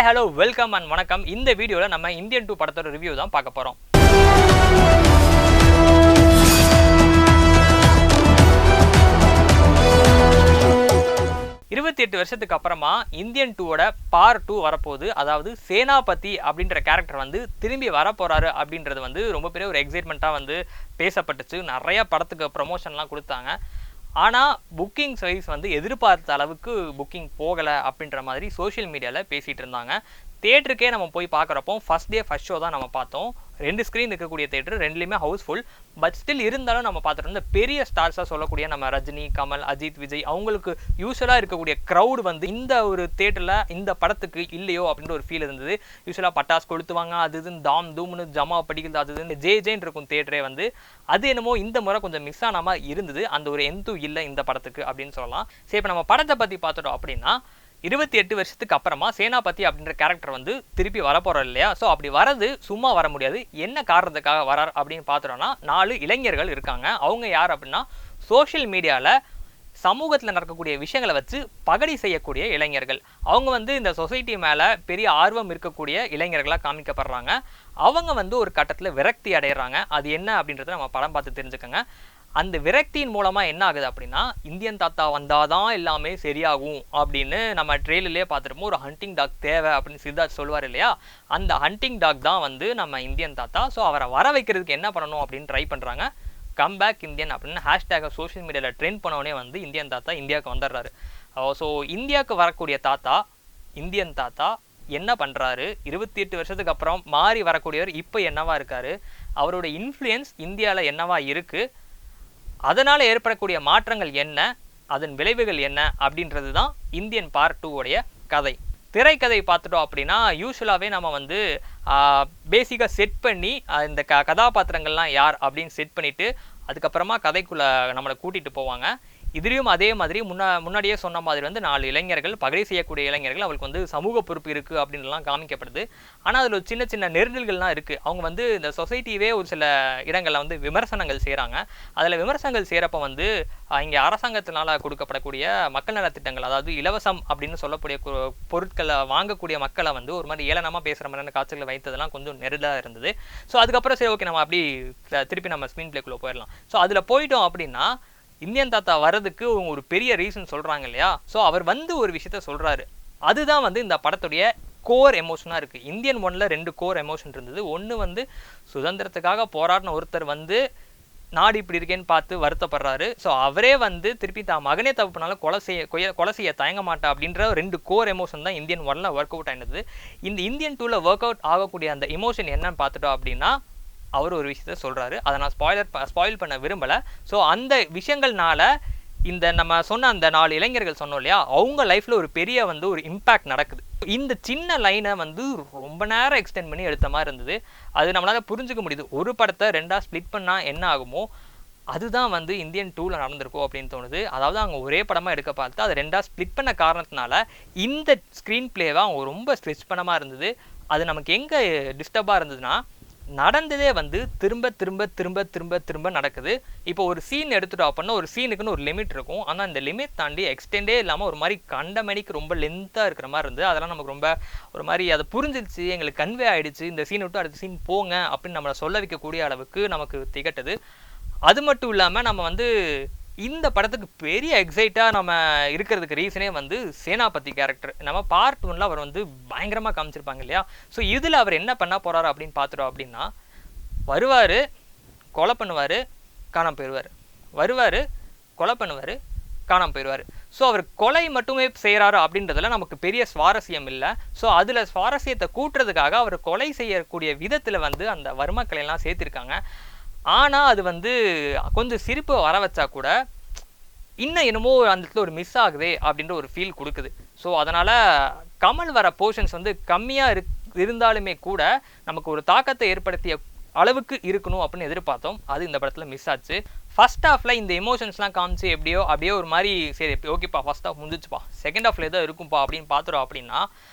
Hello welcome and வணக்கம். இந்த வீடியோவில் நம்ம இந்தியன் 2 படத்தோட ரிவ்யூ தான் பார்க்க போகிறோம். இருபத்தி வருஷத்துக்கு அப்புறமா இந்தியன் 2ஓட பார்ட் 2 வரப்போகுது. அதாவது சேனாபதி அப்படின்ற கேரக்டர் வந்து திரும்பி வரப்போறாரு அப்படின்றது வந்து ரொம்ப பெரிய ஒரு எக்ஸைட்மெண்ட்டாக வந்து பேசப்பட்டுச்சு. நிறைய படத்துக்கு ப்ரமோஷன்லாம் கொடுத்தாங்க. ஆனால் புக்கிங் சைஸ் வந்து எதிர்பார்த்த அளவுக்கு புக்கிங் போகலை அப்படின்ற மாதிரி சோஷியல் மீடியாவில் பேசிகிட்டு இருந்தாங்க. தேட்டருக்கே நம்ம போய் பார்க்குறப்போ ஃபஸ்ட் டே ஃபஸ்ட் ஷோ தான் நம்ம பார்த்தோம். 2 ஸ்க்ரீன் இருக்கக்கூடிய தேட்டர், 2லேயுமே ஹவுஸ்ஃபுல். பட் ஸ்டில் இருந்தாலும் நம்ம பார்த்துட்டு இருந்த பெரிய ஸ்டார்ஸாக சொல்லக்கூடிய நம்ம ரஜினி, கமல், அஜித், விஜய் அவங்களுக்கு யூஸ்வலாக இருக்கக்கூடிய க்ரௌடு வந்து இந்த ஒரு தேட்டரில் இந்த படத்துக்கு இல்லையோ அப்படின்ற ஒரு ஃபீல் இருந்தது. யூஸ்வலாக பட்டாசு கொளுத்துவாங்க, அது இதுன்னு தாம் தூம்னு ஜமா படிக்கிறது, அது இதுன்னு ஜேன்னு இருக்கும் தேட்டரே வந்து. அது என்னமோ இந்த முறை கொஞ்சம் மிஸ் ஆன மாதிரி இருந்தது. அந்த ஒரு எந்தும் இல்லை இந்த படத்துக்கு அப்படின்னு சொல்லலாம். சரி, இப்போ நம்ம படத்தை பற்றி பார்த்துட்டோம் அப்படின்னா 28 வருஷத்துக்கு அப்புறமா சேனாபதி அப்படின்ற கேரக்டர் வந்து திருப்பி வரப்போறோம் இல்லையா? ஸோ அப்படி வரது சும்மா வர முடியாது. என்ன காரணத்துக்காக வரார் அப்படின்னு பார்த்துட்டோம்னா 4 இளைஞர்கள் இருக்காங்க. அவங்க யார் அப்படின்னா சோஷியல் மீடியாவில் சமூகத்தில் நடக்கக்கூடிய விஷயங்களை வச்சு பகடி செய்யக்கூடிய இளைஞர்கள். அவங்க வந்து இந்த சொசைட்டி மேலே பெரிய ஆர்வம் இருக்கக்கூடிய இளைஞர்களாக காமிக்கப்படுறாங்க. அவங்க வந்து ஒரு கட்டத்தில் விரக்தி அடைகிறாங்க. அது என்ன அப்படின்றத நம்ம படம் பார்த்து தெரிஞ்சுக்கோங்க. அந்த விரக்தியின் மூலமாக என்ன ஆகுது அப்படின்னா இந்தியன் தாத்தா வந்தாதான் எல்லாமே சரியாகும் அப்படின்னு நம்ம ட்ரெயிலர்லேயே பார்த்துருப்போம். ஒரு ஹண்டிங் டாக் தேவை அப்படின்னு சித்தார்த் சொல்லுவார் இல்லையா? அந்த ஹண்டிங் டாக் தான் வந்து நம்ம இந்தியன் தாத்தா. ஸோ அவரை வர வைக்கிறதுக்கு என்ன பண்ணணும் அப்படின்னு ட்ரை பண்ணுறாங்க. கம்பேக் இந்தியன் அப்படின்னு ஹேஷ்டேகை சோஷியல் மீடியாவில் ட்ரெண்ட் பண்ணோடனே வந்து இந்தியன் தாத்தா இந்தியாவுக்கு வந்துடுறாரு. ஸோ இந்தியாவுக்கு வரக்கூடிய தாத்தா இந்தியன் தாத்தா என்ன பண்ணுறாரு, 28 வருஷத்துக்கு அப்புறம் மாறி வரக்கூடியவர் இப்போ என்னவா இருக்காரு, அவரோட இன்ஃப்ளூயன்ஸ் இந்தியாவில் என்னவா இருக்குது, அதனால் ஏற்படக்கூடிய மாற்றங்கள் என்ன, அதன் விளைவுகள் என்ன அப்படின்றது தான் இந்தியன் பார்ட் 2 கதை. திரைக்கதை பார்த்துட்டோம் அப்படின்னா யூஸ்வலாகவே நம்ம வந்து பேசிக்காக செட் பண்ணி இந்த கதாபாத்திரங்கள்லாம் யார் அப்படின்னு செட் பண்ணிவிட்டு அதுக்கப்புறமா கதைக்குள்ளே நம்மளை கூட்டிகிட்டு போவாங்க. இதுலேயும் அதே மாதிரி முன்னாடியே சொன்ன மாதிரி வந்து 4 இளைஞர்கள், பகை செய்யக்கூடிய இளைஞர்கள், அவங்களுக்கு வந்து சமூக பொறுப்பு இருக்குது அப்படின்லாம் காமிக்கப்படுது. ஆனால் அதில் ஒரு சின்ன சின்ன நெருடல்கள்லாம் இருக்குது. அவங்க வந்து இந்த சொசைட்டியே ஒரு சில இடங்களில் வந்து விமர்சனங்கள் செய்கிறாங்க. அதில் விமர்சனங்கள் செய்கிறப்ப வந்து இங்கே அரசாங்கத்தினால் கொடுக்கப்படக்கூடிய மக்கள் நலத்திட்டங்கள், அதாவது இலவசம் அப்படின்னு சொல்லக்கூடிய பொருட்களை வாங்கக்கூடிய மக்களை வந்து ஒரு மாதிரி ஏளனமாக பேசுகிற மாதிரியான காட்சிகளை வைத்ததெல்லாம் கொஞ்சம் நெருடாக இருந்தது. ஸோ அதுக்கப்புறம் சரி, ஓகே, நம்ம அப்படி திருப்பி நம்ம ஸ்க்ரீன் பிளேக்குள்ளே போயிடலாம். ஸோ அதில் போயிட்டோம் அப்படின்னா இந்தியன் தாத்தா வர்றதுக்கு ஒரு பெரிய ரீசன் சொல்கிறாங்க இல்லையா? ஸோ அவர் வந்து ஒரு விஷயத்த சொல்கிறாரு. அதுதான் வந்து இந்த படத்துடைய கோர் எமோஷனாக இருக்குது. இந்தியன் 1ல் 2 கோர் எமோஷன் இருந்தது. ஒன்று வந்து சுதந்திரத்துக்காக போராடின ஒருத்தர் வந்து நாடு இப்படி இருக்கேன்னு பார்த்து வருத்தப்படுறாரு. ஸோ அவரே வந்து திருப்பி தான் மகனே தப்புனால கொலை செய்ய தயங்க மாட்டா அப்படின்ற 2 கோர் எமோஷன் தான் இந்தியன் 1ல் ஒர்க் அவுட் ஆகினது. இந்த இந்தியன் 2ல் ஒர்க் அவுட் ஆகக்கூடிய அந்த எமோஷன் என்னன்னு பார்த்துட்டோம் அப்படின்னா அவர் ஒரு விஷயத்த சொல்கிறாரு. அதை நான் ஸ்பாயில் பண்ண விரும்பலை. ஸோ அந்த விஷயங்கள்னால இந்த நம்ம சொன்ன அந்த 4 இளைஞர்கள் சொன்னோம் இல்லையா, அவங்க லைஃப்பில் ஒரு பெரிய வந்து ஒரு இம்பேக்ட் நடக்குது. இந்த சின்ன லைனை வந்து ரொம்ப நேரம் எக்ஸ்டெண்ட் பண்ணி எடுத்த மாதிரி இருந்தது. அது நம்மளால் புரிஞ்சுக்க முடியுது. ஒரு படத்தை 2ஆக ஸ்ப்ளிட் பண்ணால் என்ன ஆகுமோ அதுதான் வந்து இந்தியன் 2ல் நடந்திருக்கும் அப்படின்னு தோணுது. அதாவது அவங்க ஒரே படமாக எடுக்க பார்த்து அதை 2ஆக ஸ்ப்ளிட் பண்ண காரணத்தினால இந்த ஸ்க்ரீன் பிளேவை அவங்க ரொம்ப ஸ்ட்ரெச் பண்ணமாக இருந்தது. அது நமக்கு எங்கே டிஸ்டர்பாக இருந்ததுன்னா நடந்ததே வந்து திரும்ப திரும்ப திரும்ப திரும்ப திரும்ப நடக்குது. இப்போ ஒரு சீன் எடுத்துட்டோம் அப்படின்னா ஒரு சீனுக்குன்னு ஒரு லிமிட் இருக்கும். ஆனால் அந்த லிமிட் தாண்டி எக்ஸ்டெண்டே இல்லாமல் ஒரு மாதிரி கண்டமணிக்கு ரொம்ப லென்த்தாக இருக்கிற மாதிரி இருந்தது. அதெல்லாம் நமக்கு ரொம்ப ஒரு மாதிரி அதை புரிஞ்சிருச்சு, எங்களுக்கு கன்வே ஆகிடுச்சு, இந்த சீன் விட்டு அடுத்த சீன் போங்க அப்படின்னு நம்மளை சொல்ல வைக்கக்கூடிய அளவுக்கு நமக்கு திகட்டுது. அது மட்டும் இல்லாமல் நம்ம வந்து இந்த படத்துக்கு பெரிய எக்ஸைட்டாக நம்ம இருக்கிறதுக்கு ரீசனே வந்து சேனாபதி கேரக்டர். நம்ம பார்ட் 1ல் அவர் வந்து பயங்கரமாக காமிச்சிருப்பாங்க இல்லையா? ஸோ இதில் அவர் என்ன பண்ண போகிறாரு அப்படின்னு பார்த்துட்டோம் அப்படின்னா வருவார், கொலை பண்ணுவார், காணாமல் போயிடுவார், வருவார், கொலை பண்ணுவார், காணாமல் போயிடுவார். ஸோ அவர் கொலை மட்டுமே செய்கிறாரு அப்படின்றதுல நமக்கு பெரிய சுவாரஸ்யம் இல்லை. ஸோ அதில் சுவாரஸ்யத்தை கூட்டுறதுக்காக அவர் கொலை செய்யக்கூடிய விதத்தில் வந்து அந்த வர்மக்கலையெல்லாம் சேர்த்துருக்காங்க. ஆனால் அது வந்து கொஞ்சம் சிரிப்பு வர வச்சா கூட இன்னும் என்னமோ அந்த இடத்துல ஒரு மிஸ் ஆகுது அப்படின்ற ஒரு ஃபீல் கொடுக்குது. ஸோ அதனால் கமல் வர போர்ஷன்ஸ் வந்து கம்மியாக இருந்தாலுமே கூட நமக்கு ஒரு தாக்கத்தை ஏற்படுத்திய அளவுக்கு இருக்கணும் அப்படின்னு எதிர்பார்த்தோம். அது இந்த படத்தில் மிஸ் ஆச்சு. ஃபர்ஸ்ட் ஹாஃபில் இந்த எமோஷன்ஸ்லாம் காமிச்சு அப்படியே ஒரு மாதிரி சரி ஓகேப்பா ஃபர்ஸ்ட் ஹாஃப் முடிஞ்சிச்சுப்பா, செகண்ட் ஹாஃபில் ஏதோ இருக்கும்ப்பா அப்படின்னு பார்த்துறோம் அப்படின்னா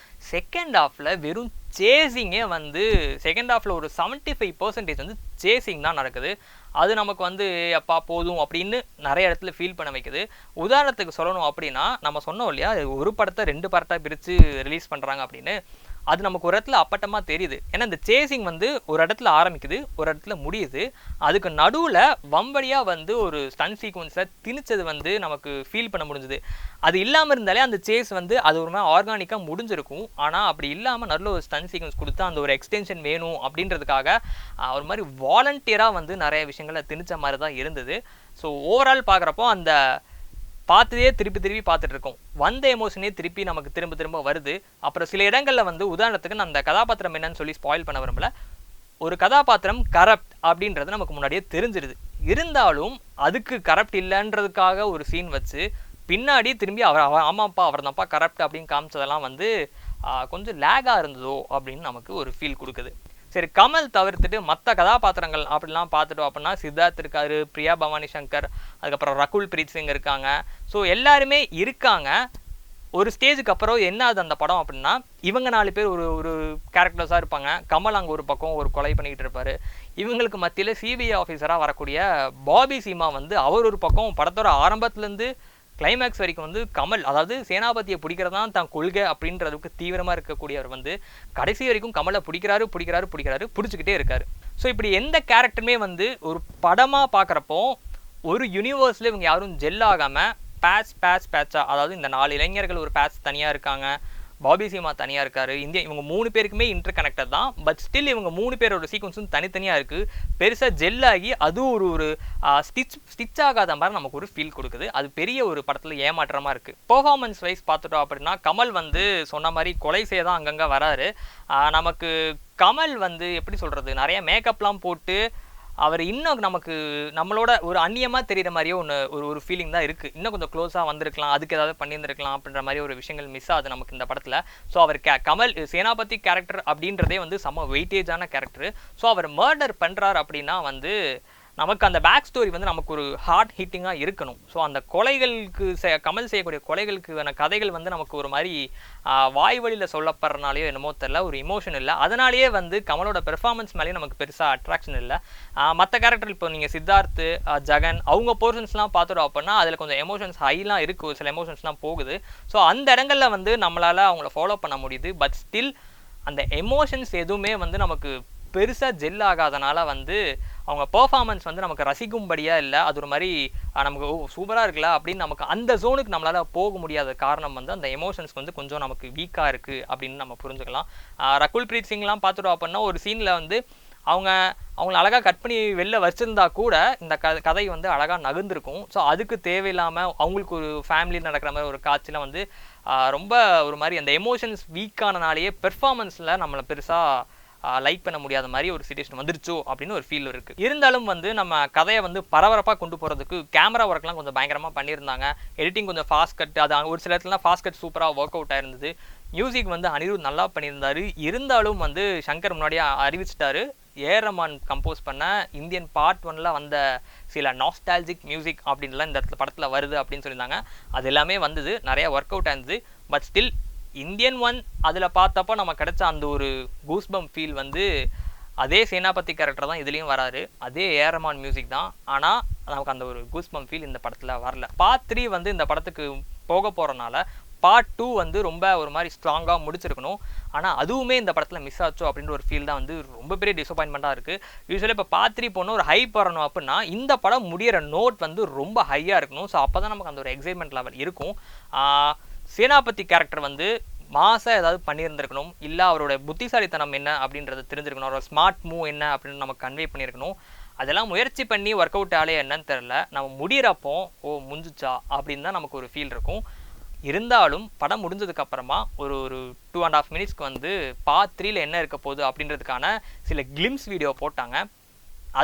செகண்ட் ஹாஃபில் வெறும் சேசிங்கே வந்து செகண்ட் ஹாஃபில் ஒரு 75% வந்து சேசிங் தான் நடக்குது. அது நமக்கு வந்து அப்பா போதும் அப்படின்னு நிறைய இடத்துல ஃபீல் பண்ண வைக்குது. உதாரணத்துக்கு சொல்லணும் அப்படின்னா நம்ம சொன்னோம் இல்லையா, ஒரு படத்தை 2 பார்ட்டாக பிரித்து ரிலீஸ் பண்ணுறாங்க அப்படின்னு. அது நமக்கு ஒரு இடத்துல அப்பட்டமா தெரியுது. ஏன்னா இந்த சேசிங் வந்து ஒரு இடத்துல ஆரம்பிக்குது, ஒரு இடத்துல முடியுது. அதுக்கு நடுவுல வம்படியா வந்து ஒரு ஸ்டன் சீக்வன்ஸை திணிச்சது வந்து நமக்கு ஃபீல் பண்ண முடிஞ்சுது. அது இல்லாமல் இருந்தாலே அந்த சேஸ் வந்து அது ஒரு மாதிரி ஆர்கானிக்காக முடிஞ்சிருக்கும். ஆனால் அப்படி இல்லாமல் நடுவில் ஒரு ஸ்டன் சீக்வன்ஸ் கொடுத்து அந்த ஒரு எக்ஸ்டென்ஷன் வேணும் அப்படின்றதுக்காக ஒரு மாதிரி வாலண்டியராக வந்து நிறைய விஷயங்களை திணிச்ச மாதிரி தான் இருந்தது. ஸோ ஓவரால் பார்க்குறப்போ அந்த பார்த்ததே திருப்பி பார்த்துட்டு இருக்கோம். வந்த எமோஷனே திருப்பி நமக்கு திரும்ப வருது. அப்புறம் சில இடங்களில் வந்து உதாரணத்துக்கு நான் அந்த கதாபாத்திரம் என்னன்னு சொல்லி ஸ்பாயில் பண்ண விரும்பல. ஒரு கதாபாத்திரம் கரப்ட் அப்படின்றது நமக்கு முன்னாடியே தெரிஞ்சிருது. இருந்தாலும் அதுக்கு கரப்ட் இல்லைன்றதுக்காக ஒரு சீன் வச்சு பின்னாடி திரும்பி ஆமாப்பா அவர் தான்ப்பா கரப்ட் அப்படின்னு காமிச்சதெல்லாம் வந்து கொஞ்சம் லேகாக இருந்ததோ அப்படின்னு நமக்கு ஒரு ஃபீல் கொடுக்குது. சரி, கமல் தவிர்த்துட்டு மற்ற கதாபாத்திரங்கள் அப்படிலாம் பார்த்துட்டோம் அப்படின்னா சித்தார்த் இருக்காரு, பிரியா பவானி சங்கர், அதுக்கப்புறம் ரகுல் பிரீத் சிங் இருக்காங்க. ஸோ எல்லாருமே இருக்காங்க. ஒரு ஸ்டேஜுக்கு அப்புறம் என்ன ஆகுது அந்த படம் அப்படின்னா, இவங்க 4 பேர் ஒரு கேரக்டர்ஸாக இருப்பாங்க. கமல் அங்கே ஒரு பக்கம் ஒரு கொலை பண்ணிக்கிட்டு இருப்பார். இவங்களுக்கு மத்தியில் சிபிஐ ஆஃபீஸராக வரக்கூடிய பாபி சீமா வந்து அவர் ஒரு பக்கம் படத்தோட ஆரம்பத்துலேருந்து கிளைமேக்ஸ் வரைக்கும் வந்து கமல், அதாவது சேனாபதியை பிடிக்கிறது தான் தான் கொள்கை அப்படின்றதுக்கு தீவிரமாக இருக்கக்கூடியவர் வந்து கடைசி வரைக்கும் கமலை பிடிச்சிக்கிட்டே இருக்காரு. ஸோ இப்படி எந்த கேரக்டருமே வந்து ஒரு படமாக பார்க்குறப்போ ஒரு யூனிவர்ஸில் இவங்க யாரும் ஜெல் ஆகாமல் பேட்சா, அதாவது இந்த 4 இளைஞர்கள் ஒரு பேட்ச் தனியாக இருக்காங்க, பாபி சீமா தனியாக இருக்காரு, இவங்க 3 பேருக்குமே இன்டர் கனெக்டட் தான். பட் ஸ்டில் இவங்க 3 பேரோட சீக்வன்ஸும் தனித்தனியாக இருக்குது. பெருசாக ஜெல் ஆகி அதுவும் ஒரு ஸ்டிச் ஆகாத மாதிரி நமக்கு ஒரு ஃபீல் கொடுக்குது. அது பெரிய ஒரு படத்தில் ஏமாற்றமாக இருக்குது. பெர்ஃபார்மன்ஸ் வைஸ் பார்த்துட்டோம் அப்படின்னா கமல் வந்து சொன்ன மாதிரி கொலை செய்ய தான் அங்கங்கே வராரு. நமக்கு கமல் வந்து எப்படி சொல்கிறது, நிறைய மேக்கப்லாம் போட்டு அவர் இன்னும் நமக்கு நம்மளோட ஒரு அந்நியமாக தெரிகிற மாதிரியே ஒரு ஃபீலிங் தான் இருக்குது. இன்னும் கொஞ்சம் க்ளோஸாக வந்திருக்கலாம், அதுக்கு ஏதாவது பண்ணியிருந்திருக்கலாம் அப்படின்ற மாதிரி ஒரு விஷயங்கள் மிஸ் ஆகுது நமக்கு இந்த படத்தில். ஸோ அவர் கமல் சேனாபதி கேரக்டர் அப்படின்றதே வந்து செம்ம வெயிட்டேஜான கேரக்டர். ஸோ அவர் மர்டர் பண்ணுறார் அப்படின்னா வந்து நமக்கு அந்த பேக் ஸ்டோரி வந்து நமக்கு ஒரு ஹார்ட் ஹிட்டிங்காக இருக்கணும். ஸோ அந்த கொலைகளுக்கு கமல் செய்யக்கூடிய கொலைகளுக்கான கதைகள் வந்து நமக்கு ஒரு மாதிரி வாய் வழியில் சொல்லப்படுறனாலேயோ என்னமோ தெரில, ஒரு இமோஷன் இல்லை. அதனாலேயே வந்து கமலோட பெர்ஃபார்மன்ஸ் மேலேயும் நமக்கு பெருசாக அட்ராக்ஷன் இல்லை. மற்ற கேரக்டர் இப்போ நீங்கள் சித்தார்த்து, ஜெகன் அவங்க போர்ஷன்ஸ்லாம் பார்த்துட்டோம் அப்படின்னா அதில் கொஞ்சம் எமோஷன்ஸ் ஹைலாம் இருக்குது, சில எமோஷன்ஸ்லாம் போகுது. ஸோ அந்த இடங்களில் வந்து நம்மளால் அவங்கள ஃபாலோ பண்ண முடியுது. பட் ஸ்டில் அந்த எமோஷன்ஸ் எதுவுமே வந்து நமக்கு பெருசாக ஜெல் ஆகாதனால வந்து அவங்க பெர்ஃபார்மன்ஸ் வந்து நமக்கு ரசிக்கும்படியாக இல்லை. அது ஒரு மாதிரி நமக்கு சூப்பராக இருக்குல்ல அப்படின்னு நமக்கு அந்த ஜோனுக்கு நம்மளால் போக முடியாத காரணம் வந்து அந்த எமோஷன்ஸ் வந்து கொஞ்சம் நமக்கு வீக்காக இருக்குது அப்படின்னு நம்ம புரிஞ்சுக்கலாம். ரகுல் பிரீத் சிங்லாம் பார்த்துட்டோம் அப்படின்னா ஒரு சீனில் வந்து அவங்கள அழகாக கட் பண்ணி வெளில வச்சுருந்தா கூட இந்த கதை வந்து அழகாக நகர்ந்துருக்கும். ஸோ அதுக்கு தேவையில்லாமல் அவங்களுக்கு ஒரு ஃபேமிலியில் நடக்கிற மாதிரி ஒரு காட்சியில் வந்து ரொம்ப ஒரு மாதிரி அந்த எமோஷன்ஸ் வீக்கானனாலேயே பெர்ஃபார்மன்ஸில் நம்மளை பெருசாக லைக் பண்ண முடியாத மாதிரி ஒரு சிச்சுவேஷன் வந்துருச்சோ அப்படின்னு ஒரு ஃபீல் இருக்குது. இருந்தாலும் வந்து நம்ம கதையை வந்து பரபரப்பாக கொண்டு போகிறதுக்கு கேமரா ஒர்க்லாம் கொஞ்சம் பயங்கரமாக பண்ணியிருந்தாங்க. எடிட்டிங் கொஞ்சம் ஃபாஸ்ட் கட், அது ஒரு சில இடத்துலலாம் ஃபாஸ்ட் கட் சூப்பராக ஒர்க் அவுட் ஆயிருந்தது. மியூசிக் வந்து அனிருத் நல்லா பண்ணியிருந்தார். இருந்தாலும் வந்து சங்கர் முன்னாடியே அறிவிச்சிட்டாரு, ஏஆர் ரஹ்மான் கம்போஸ் பண்ண இந்தியன் பார்ட் 1ல் வந்த சில நாஸ்டால்ஜிக் மியூசிக் அப்படின்லாம் இந்த இடத்துல படத்தில் வருது அப்படின்னு சொல்லியிருந்தாங்க. அது எல்லாமே வந்தது, நிறையா ஒர்க் அவுட் ஆயிருந்தது. பட் ஸ்டில் இந்தியன் 1 அதில் பார்த்தப்போ நம்ம கிடைச்ச அந்த ஒரு கூஸ்பம் ஃபீல் வந்து அதே சேனாபதி கேரக்டர் தான் இதுலேயும் வராரு, அதே ஏஆர் ரஹ்மான் மியூசிக் தான். ஆனால் நமக்கு அந்த ஒரு கூஸ்பம் ஃபீல் இந்த படத்தில் வரல. பார்ட் 3 வந்து இந்த படத்துக்கு போக போகிறனால பார்ட் 2 வந்து ரொம்ப ஒரு மாதிரி ஸ்ட்ராங்காக முடிச்சிருக்கணும். ஆனால் அதுவுமே இந்த படத்தில் மிஸ் ஆச்சோ அப்படின்ற ஒரு ஃபீல் தான் வந்து ரொம்ப பெரிய டிசப்பாயின்மெண்ட்டாக இருக்குது. யூஸ்வலி இப்போ பார்ட் 3 போனால் ஒரு ஹைப் வரணும் அப்படின்னா இந்த படம் முடிகிற நோட் வந்து ரொம்ப ஹையாக இருக்கணும். ஸோ அப்போ தான் நமக்கு அந்த ஒரு எக்ஸைட்மெண்ட் லெவல் இருக்கும். சேனாபதி கேரக்டர் வந்து மாசாக ஏதாவது பண்ணியிருந்திருக்கணும், இல்லை அவரோட புத்திசாலித்தனம் என்ன அப்படின்றத தெரிஞ்சிருக்கணும், அவரோட ஸ்மார்ட் மூவ் என்ன அப்படின்னு நமக்கு கன்வே பண்ணியிருக்கணும். அதெல்லாம் முயற்சி பண்ணி ஒர்க் அவுட் ஆலே என்னன்னு தெரில. நம்ம முடிகிறப்போ முடிஞ்சிச்சா அப்படின்னு தான் நமக்கு ஒரு ஃபீல் இருக்கும். இருந்தாலும் படம் முடிஞ்சதுக்கப்புறமா ஒரு 2.5 மினிட்ஸ்க்கு வந்து பார்ட் 3ல் என்ன இருக்க போகுது அப்படின்றதுக்கான சில கிளிம்ஸ் வீடியோ போட்டாங்க.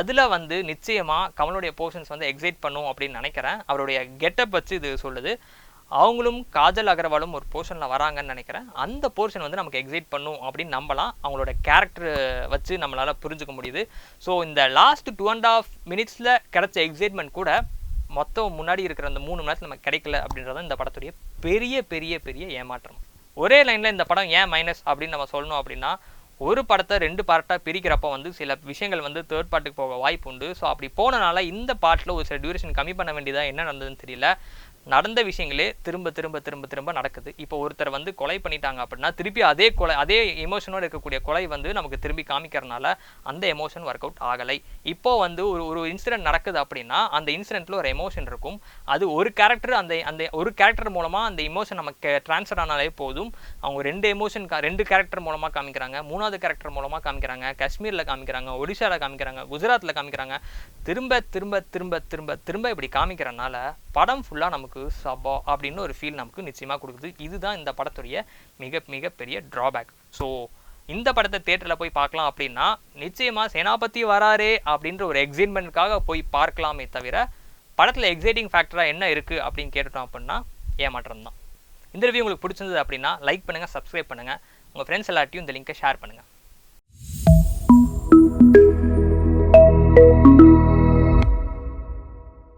அதில் வந்து நிச்சயமாக கமலுடைய போர்ஷன்ஸ் வந்து எக்ஸைட் பண்ணும் அப்படின்னு நினைக்கிறேன். அவருடைய கெட்டப் வச்சு இது சொல்லுது. அவங்களும் காஜல் அகர்வாலும் ஒரு போர்ஷனில் வராங்கன்னு நினைக்கிறேன். அந்த போர்ஷன் வந்து நமக்கு எக்ஸைட் பண்ணும் அப்படின்னு நம்பலாம். அவங்களோட கேரக்டர் வச்சு நம்மளால் புரிஞ்சுக்க முடியுது. ஸோ இந்த லாஸ்ட் 2.5 மினிட்ஸில் கிடைச்ச எக்ஸைட்மெண்ட் கூட மொத்தம் முன்னாடி இருக்கிற அந்த 3 மணி நேரத்தில் நமக்கு கிடைக்கல அப்படின்றத இந்த படத்துடைய பெரிய பெரிய பெரிய ஏமாற்றம். ஒரே லைனில் இந்த படம் ஏன் மைனஸ் அப்படின்னு நம்ம சொல்லணும் அப்படின்னா, ஒரு படத்தை 2 பார்ட்டாக பிரிக்கிறப்போ வந்து சில விஷயங்கள் வந்து தேர்ட் பார்ட்டுக்கு போக வாய்ப்பு உண்டு. ஸோ அப்படி போனனால இந்த பார்ட்டில் ஒரு சில டியூரேஷன் கம்மி பண்ண வேண்டியதாக என்ன நடந்ததுன்னு தெரியல. நடந்த விஷயங்களே திரும்ப திரும்ப திரும்ப திரும்ப நடக்குது. இப்போ ஒருத்தர் வந்து கொலை பண்ணிட்டாங்க அப்படின்னா திருப்பி அதே எமோஷனோட இருக்கக்கூடிய கொலை வந்து நமக்கு திரும்பி காமிக்கிறனால அந்த எமோஷன் ஒர்க் அவுட் ஆகலை. இப்போ வந்து ஒரு இன்சிடென்ட் நடக்குது அப்படின்னா அந்த இன்சிடென்ட்ல ஒரு எமோஷன் இருக்கும். அது ஒரு கேரக்டர் அந்த அந்த ஒரு கேரக்டர் மூலமா அந்த எமோஷன் நமக்கு ட்ரான்ஸ்ஃபர் ஆனாலே போதும். அவங்க ரெண்டு கேரக்டர் மூலமா காமிக்கிறாங்க, 3வது கேரக்டர் மூலமா காமிக்கிறாங்க, காஷ்மீர்ல காமிக்கிறாங்க, ஒடிஷால காமிக்கிறாங்க, குஜராத்ல காமிக்கிறாங்க. திரும்ப திரும்ப திரும்ப திரும்ப திரும்ப இப்படி காமிக்கிறனால படம் ஃபுல்லா நமக்கு சபா அப்படின்னு ஒரு ஃபீல் நமக்கு நிச்சயமா கொடுக்குது. இதுதான் இந்த படத்துடைய மிக மிக பெரிய டிராபேக். ஸோ இந்த படத்தை தியேட்டர்ல போய் பார்க்கலாம் அப்படின்னா நிச்சயமா சேனாபதி வராரே அப்படின்ற ஒரு எக்ஸைட்மெண்ட்காக போய் பார்க்கலாமே தவிர படத்துல எக்ஸைட்டிங் ஃபேக்டரா என்ன இருக்கு அப்படின்னு கேட்டுட்டோம் அப்படின்னா ஏமாற்றம் தான். இந்த ரிவ்யூ உங்களுக்கு பிடிச்சிருந்தது அப்படின்னா லைக் பண்ணுங்க, சப்ஸ்கிரைப் பண்ணுங்க, உங்க ஃப்ரெண்ட்ஸ் எல்லாத்தையும் இந்த லிங்கை ஷேர் பண்ணுங்க.